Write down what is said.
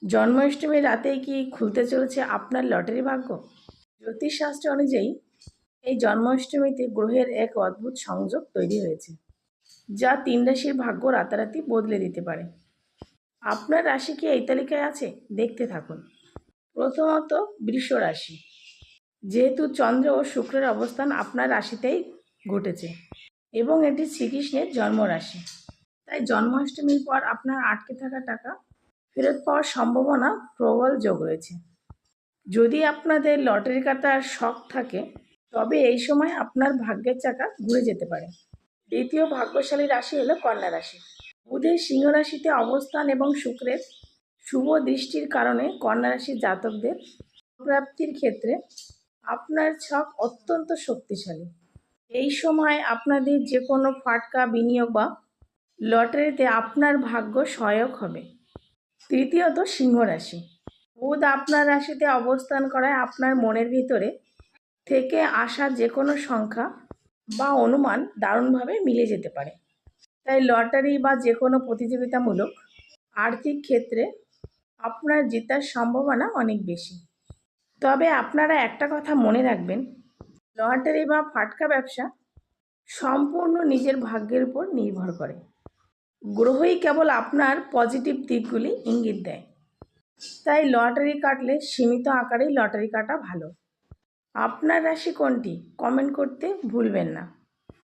জন্মাষ্টমীর রাতেই কি খুলতে চলেছে আপনার লটারি ভাগ্য? জ্যোতিষশাস্ত্র অনুযায়ী এই জন্মাষ্টমীতে গ্রহের এক অদ্ভুত সংযোগ তৈরি হয়েছে, যা 3 রাশির ভাগ্য রাতারাতি বদলে দিতে পারে। আপনার রাশি কি এই তালিকায় আছে? দেখতে থাকুন। প্রথমত, বৃষ রাশি। যেহেতু চন্দ্র ও শুক্রের অবস্থান আপনার রাশিতেই ঘটেছে এবং এটি শ্রীকৃষ্ণের জন্মরাশি, তাই জন্মাষ্টমীর পর আপনার আটকে থাকা টাকা ফেরত পাওয়ার সম্ভাবনা প্রবল যোগ রয়েছে। যদি আপনাদের লটারি কাটার শখ থাকে, তবে এই সময় আপনার ভাগ্যের চাকা ঘুরে যেতে পারে। দ্বিতীয় ভাগ্যশালী রাশি হলো কন্যা রাশি। বুধের সিংহ রাশিতে অবস্থান এবং শুক্রের শুভ দৃষ্টির কারণে কন্যা রাশির জাতকদের প্রাপ্তির ক্ষেত্রে আপনার ছক অত্যন্ত শক্তিশালী। এই সময় আপনাদের যে কোনো ফাটকা বিনিয়োগ বা লটারিতে আপনার ভাগ্য সহায়ক হবে। তৃতীয়ত, সিংহ রাশি। বুধ আপনার রাশিতে অবস্থান করায় আপনার মনের ভিতরে থেকে আসা যে কোনো সংখ্যা বা অনুমান দারুণভাবে মিলে যেতে পারে। তাই লটারি বা যে কোনো প্রতিযোগিতামূলক আর্থিক ক্ষেত্রে আপনার জেতার সম্ভাবনা অনেক বেশি। তবে আপনারা একটা কথা মনে রাখবেন, লটারি বা ফাটকা ব্যবসা সম্পূর্ণ নিজের ভাগ্যের উপর নির্ভর করে। গ্রহই কেবল আপনার পজিটিভ দিকগুলি ইঙ্গিত দেয়। তাই লটারি কাটলে সীমিত আকারেই লটারি কাটা ভালো। আপনার রাশি কোনটি? কমেন্ট করতে ভুলবেন না।